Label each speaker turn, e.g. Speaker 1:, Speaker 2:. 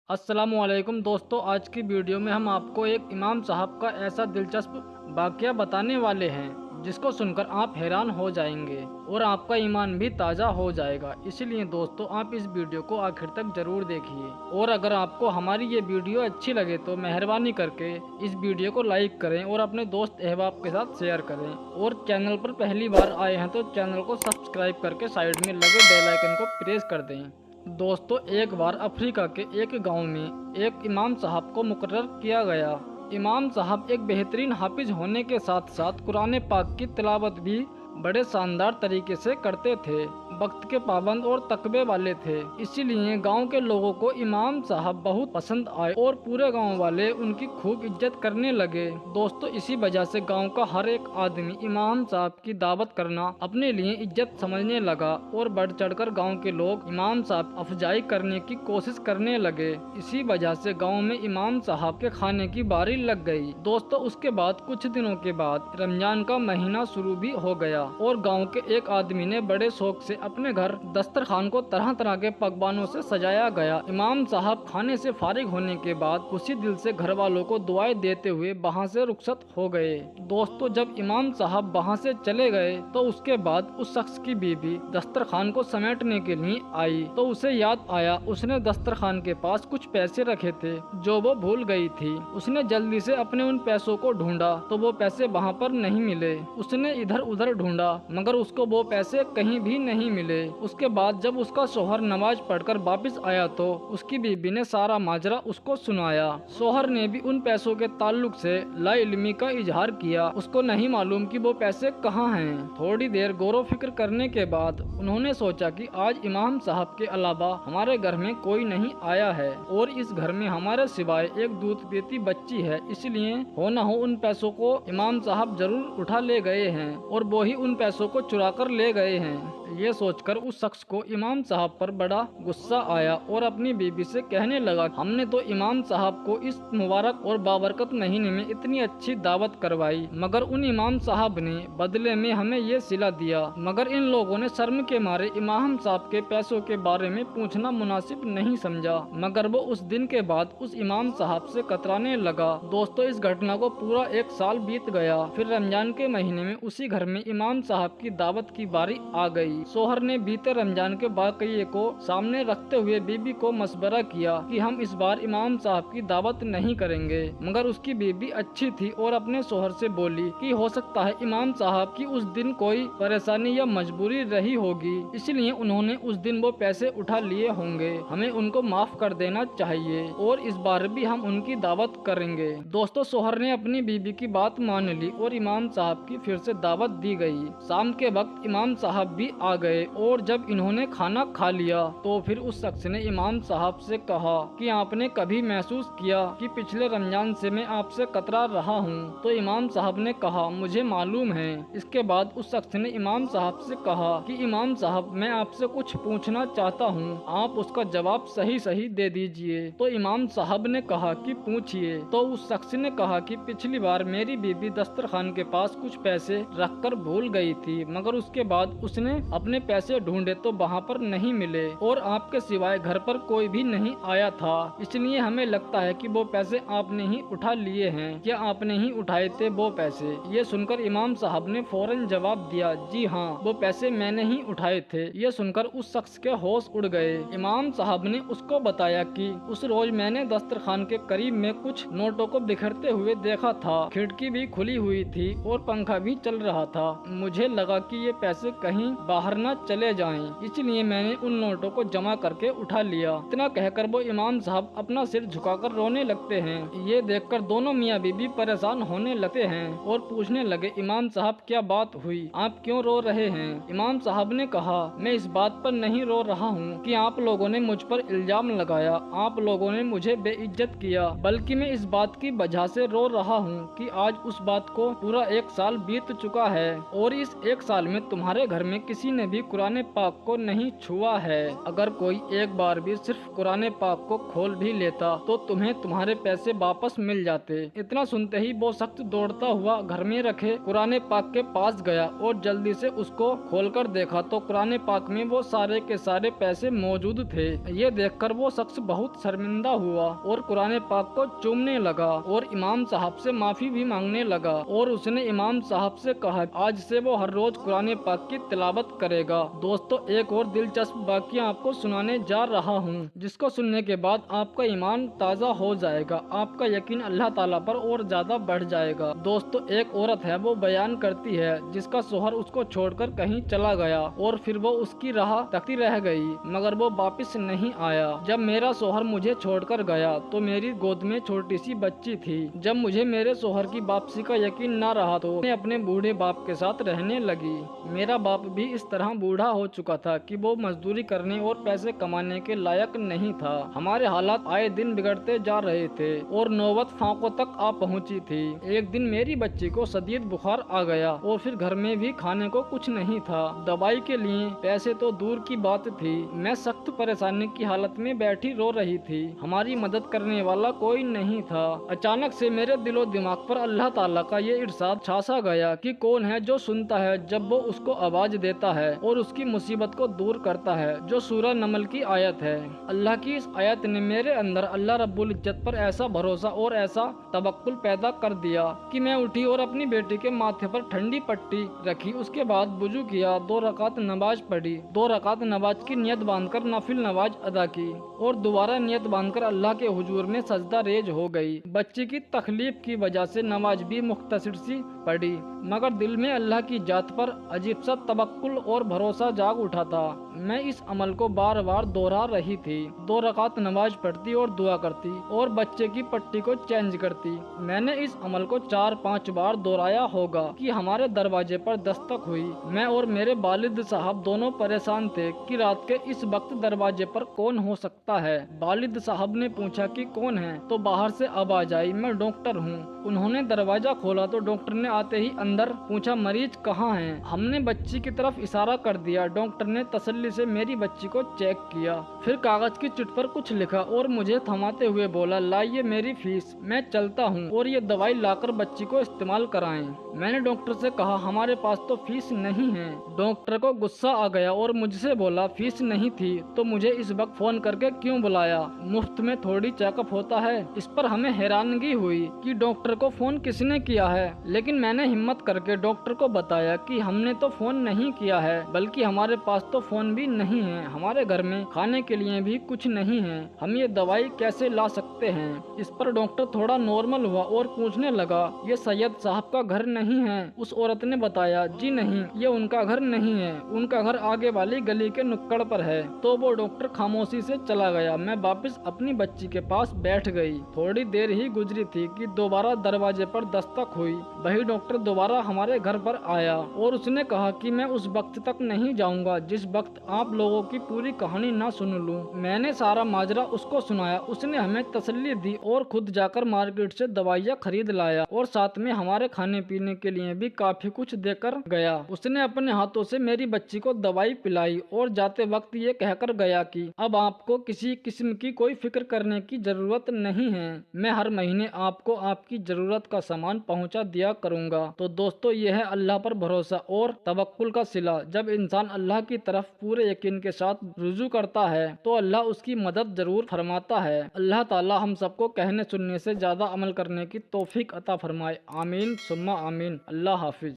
Speaker 1: अस्सलामुअलैकुम दोस्तों, आज की वीडियो में हम आपको एक इमाम साहब का ऐसा दिलचस्प वाक़या बताने वाले हैं जिसको सुनकर आप हैरान हो जाएंगे और आपका ईमान भी ताज़ा हो जाएगा। इसलिए दोस्तों, आप इस वीडियो को आखिर तक ज़रूर देखिए और अगर आपको हमारी ये वीडियो अच्छी लगे तो मेहरबानी करके इस वीडियो को लाइक करें और अपने दोस्त अहबाब के साथ शेयर करें। और चैनल पर पहली बार आए हैं तो चैनल को सब्सक्राइब करके साइड में लगे बेल आइकन को प्रेस कर दें। दोस्तों, एक बार अफ्रीका के एक गांव में एक इमाम साहब को मुकर्रर किया गया। इमाम साहब एक बेहतरीन हाफिज होने के साथ साथ कुरान पाक की तिलावत भी बड़े शानदार तरीके से करते थे। वक्त के पाबंद और तकबे वाले थे, इसीलिए गांव के लोगों को इमाम साहब बहुत पसंद आए और पूरे गांव वाले उनकी खूब इज्जत करने लगे। दोस्तों, इसी वजह से गांव का हर एक आदमी इमाम साहब की दावत करना अपने लिए इज्जत समझने लगा और बढ़ चढ़कर गांव के लोग इमाम साहब अफजाई करने की कोशिश करने लगे। इसी वजह से गांव में इमाम साहब के खाने की बारी लग गई। दोस्तों, उसके बाद कुछ दिनों के बाद रमजान का महीना शुरू भी हो गया और गांव के एक आदमी ने बड़े शौक से अपने घर दस्तरखान को तरह तरह के पकवानों से सजाया गया। इमाम साहब खाने से फारिग होने के बाद खुशी दिल से घर वालों को दुआएं देते हुए वहां से रुखसत हो गए। दोस्तों, जब इमाम साहब वहां से चले गए तो उसके बाद उस शख्स की बीवी दस्तरखान को समेटने के लिए आई तो उसे याद आया उसने दस्तरखान के पास कुछ पैसे रखे थे जो वो भूल गई थी। उसने जल्दी से अपने उन पैसों को ढूंढा तो वो पैसे वहाँ पर नहीं मिले। उसने इधर उधर ढूंढा मगर उसको वो पैसे कहीं भी नहीं मिले। उसके बाद जब उसका शोहर नमाज पढ़कर वापस आया तो उसकी बीबी ने सारा माजरा उसको सुनाया। शोहर ने भी उन पैसों के ताल्लुक से लाइल्मी का इजहार किया। उसको नहीं मालूम कि वो पैसे कहाँ हैं। थोड़ी देर गौर फिक्र करने के बाद उन्होंने सोचा कि आज इमाम साहब के अलावा हमारे घर में कोई नहीं आया है और इस घर में हमारे सिवाय एक दूध पीती बच्ची है, इसलिए हो न हो उन पैसों को इमाम साहब जरूर उठा ले गए हैं और वो ही उन पैसों को चुरा कर ले गए हैं। ये सोचकर उस शख्स को इमाम साहब पर बड़ा गुस्सा आया और अपनी बीबी से कहने लगा, हमने तो इमाम साहब को इस मुबारक और बाबरकत महीने में इतनी अच्छी दावत करवाई मगर उन इमाम साहब ने बदले में हमें ये सिला दिया। मगर इन लोगों ने शर्म के मारे इमाम साहब के पैसों के बारे में पूछना मुनासिब नहीं समझा मगर वो उस दिन के बाद उस इमाम साहब से कतराने लगा। दोस्तों, इस घटना को पूरा एक साल बीत गया। फिर रमजान के महीने में उसी घर में इमाम साहब की दावत की बारी आ गई। शोहर ने बीते रमजान के वाकये को सामने रखते हुए बीबी को मशवरा किया कि हम इस बार इमाम साहब की दावत नहीं करेंगे। मगर उसकी बीबी अच्छी थी और अपने शोहर से बोली कि हो सकता है इमाम साहब की उस दिन कोई परेशानी या मजबूरी रही होगी, इसलिए उन्होंने उस दिन वो पैसे उठा लिए होंगे। हमें उनको माफ कर देना चाहिए और इस बार भी हम उनकी दावत करेंगे। दोस्तों, शोहर ने अपनी बीबी की बात मान ली और इमाम साहब की फिर से दावत दी गई। शाम के वक्त इमाम साहब भी आ गए और जब इन्होंने खाना खा लिया तो फिर उस शख्स ने इमाम साहब से कहा कि आपने कभी महसूस किया कि पिछले रमजान से मैं आपसे कतरा रहा हूँ? तो इमाम साहब ने कहा, मुझे मालूम है। इसके बाद उस शख्स ने इमाम साहब से कहा कि इमाम साहब, मैं आपसे कुछ पूछना चाहता हूँ, आप उसका जवाब सही सही दे दीजिए। तो इमाम साहब ने कहा कि पूछिए। तो उस शख्स ने कहा कि पिछली बार मेरी बीबी दस्तरखान के पास कुछ पैसे रखकर भूल गई थी मगर उसके बाद उसने अपने पैसे ढूंढे तो वहाँ पर नहीं मिले और आपके सिवाय घर पर कोई भी नहीं आया था, इसलिए हमें लगता है कि वो पैसे आपने ही उठा लिए हैं। क्या आपने ही उठाए थे वो पैसे? ये सुनकर इमाम साहब ने फौरन जवाब दिया, जी हाँ, वो पैसे मैंने ही उठाए थे। ये सुनकर उस शख्स के होश उड़ गए। इमाम साहब ने उसको बताया कि उस रोज मैंने दस्तरखान के करीब में कुछ नोटों को बिखरते हुए देखा था, खिड़की भी खुली हुई थी और पंखा भी चल रहा था। मुझे लगा कि ये पैसे कहीं बाहर न चले जाएं, इसलिए मैंने उन नोटों को जमा करके उठा लिया। इतना कहकर वो इमाम साहब अपना सिर झुकाकर रोने लगते हैं। ये देखकर दोनों मियाँ बीबी परेशान होने लगते हैं और पूछने लगे, इमाम साहब क्या बात हुई, आप क्यों रो रहे हैं? इमाम साहब ने कहा, मैं इस बात पर नहीं रो रहा हूँ कि आप लोगों ने मुझ पर इल्जाम लगाया, आप लोगों ने मुझे बेइज्जत किया, बल्कि मैं इस बात की वजह से रो रहा हूँ कि आज उस बात को पूरा एक साल बीत चुका है और इस 1 साल में तुम्हारे घर में किसी ने भी कुरान पाक को नहीं छुआ है। अगर कोई एक बार भी सिर्फ कुरान पाक को खोल भी लेता तो तुम्हें तुम्हारे पैसे वापस मिल जाते। इतना सुनते ही वो शख्स दौड़ता हुआ घर में रखे कुरान पाक के पास गया और जल्दी से उसको खोलकर देखा तो कुरान पाक में वो सारे के सारे पैसे मौजूद थे। ये देखकर वो शख्स बहुत शर्मिंदा हुआ और कुरान पाक को चूमने लगा और इमाम साहब से माफी भी मांगने लगा और उसने इमाम साहब से कहा आज से वो हर रोज कुरान पाक की तिलावत करेगा। दोस्तों, एक और दिलचस्प वाकया आपको सुनाने जा रहा हूँ जिसको सुनने के बाद आपका ईमान ताज़ा हो जाएगा, आपका यकीन अल्लाह ताला पर और ज्यादा बढ़ जाएगा। दोस्तों, एक औरत है, वो बयान करती है जिसका शोहर उसको छोड़कर कहीं चला गया और फिर वो उसकी राह तकती रह गई मगर वो वापस नहीं आया। जब मेरा शोहर मुझे छोड़कर गया तो मेरी गोद में छोटी सी बच्ची थी। जब मुझे मेरे शोहर की वापसी का यकीन ना रहा तो मैं अपने बूढ़े बाप के साथ रहने लगी। मेरा बाप भी इस तरह बूढ़ा हो चुका था कि वो मजदूरी करने और पैसे कमाने के लायक नहीं था। हमारे हालात आए दिन बिगड़ते जा रहे थे और नौबत फांकों तक आ पहुंची थी। एक दिन मेरी बच्ची को शदीद बुखार आ गया और फिर घर में भी खाने को कुछ नहीं था। दवाई के लिए पैसे तो दूर की बात थी। मैं सख्त परेशानी की हालत में बैठी रो रही थी। हमारी मदद करने वाला कोई नहीं था। अचानक से मेरे दिलो दिमाग पर अल्लाह ताला का ये इरशाद छा सा गया कि कौन है जो सुनता है जब वो उसको आवाज देता है और उसकी मुसीबत को दूर करता है, जो सूरह नमल की आयत है। अल्लाह की इस आयत ने मेरे अंदर अल्लाह रब्बुल इज्जत पर ऐसा भरोसा और ऐसा तवक्कुल पैदा कर दिया कि मैं उठी और अपनी बेटी के माथे पर ठंडी पट्टी रखी। उसके बाद वुजू किया, 2 रकात नमाज पढ़ी, 2 रकात नमाज की नियत बांधकर नफिल नमाज अदा की और दोबारा नियत बांधकर अल्लाह के हुजूर में सजदा रेज हो गई। बच्ची की तकलीफ की वजह से नमाज भी मुख्तसर सी पढ़ी मगर दिल में अल्लाह की जात पर अजीब सा तवक्कुल और भरोसा जाग उठा था। मैं इस अमल को बार बार दोहरा रही थी। 2 रकात नमाज पढ़ती और दुआ करती और बच्चे की पट्टी को चेंज करती। मैंने इस अमल को 4-5 बार दोहराया होगा कि हमारे दरवाजे पर दस्तक हुई। मैं और मेरे वालिद साहब दोनों परेशान थे कि रात के इस वक्त दरवाजे पर कौन हो सकता है। वालिद साहब ने पूछा कि कौन है तो बाहर से आवाज आई, मैं डॉक्टर हूँ। उन्होंने दरवाजा खोला तो डॉक्टर ने आते ही अंदर पूछा मरीज कहाँ है। हमने बच्ची की तरफ इशारा कर दिया। डॉक्टर ने तसल्ली से मेरी बच्ची को चेक किया, फिर कागज की चिट पर कुछ लिखा और मुझे थमाते हुए बोला लाइए मेरी फीस, मैं चलता हूँ और ये दवाई लाकर बच्ची को इस्तेमाल कराएं। मैंने डॉक्टर से कहा हमारे पास तो फीस नहीं है। डॉक्टर को गुस्सा आ गया और मुझसे बोला फीस नहीं थी तो मुझे इस वक्त फोन करके क्यों बुलाया, मुफ्त में थोड़ी चेकअप होता है। इस पर हमें हैरानगी हुई कि डॉक्टर को फोन किसने किया है, लेकिन मैंने हिम्मत करके डॉक्टर को बताया कि हमने तो फोन नहीं किया है, बल्कि हमारे पास तो फोन भी नहीं है, हमारे घर में खाने के लिए भी कुछ नहीं है, हम ये दवाई कैसे ला सकते हैं। इस पर डॉक्टर थोड़ा नॉर्मल हुआ और पूछने लगा ये सैयद साहब का घर नहीं है। उस औरत ने बताया जी नहीं, ये उनका घर नहीं है, उनका घर आगे वाली गली के नुक्कड़ पर है। तो वो डॉक्टर खामोशी से चला गया। मैं वापस अपनी बच्ची के पास बैठ गई। थोड़ी देर ही गुजरी थी कि दोबारा दरवाजे पर दस्तक हुई। वही डॉक्टर दोबारा हमारे घर पर आया और उसने कहा कि मैं उस वक्त तक नहीं जाऊंगा जिस वक्त आप लोगों की पूरी कहानी ना सुन लूं। मैंने सारा माजरा उसको सुनाया। उसने हमें तसल्ली दी और खुद जाकर मार्केट से दवाइयाँ खरीद लाया और साथ में हमारे खाने पीने के लिए भी काफी कुछ देकर गया। उसने अपने हाथों से मेरी बच्ची को दवाई पिलाई और जाते वक्त ये कहकर गया कि अब आपको किसी किस्म की कोई फिक्र करने की जरूरत नहीं है, मैं हर महीने आपको आपकी जरूरत का सामान पहुंचा दिया करूंगा। तो दोस्तों, ये है अल्लाह पर भरोसा और तवक्कुल का सिला। जब इंसान अल्लाह की तरफ पूरे यकीन के साथ रुजू करता है तो अल्लाह उसकी मदद जरूर फरमाता है। अल्लाह ताला हम सबको कहने सुनने से ज्यादा अमल करने की तौफीक अता फरमाए। आमीन सुम्मा आमीन। अल्लाह हाफिज।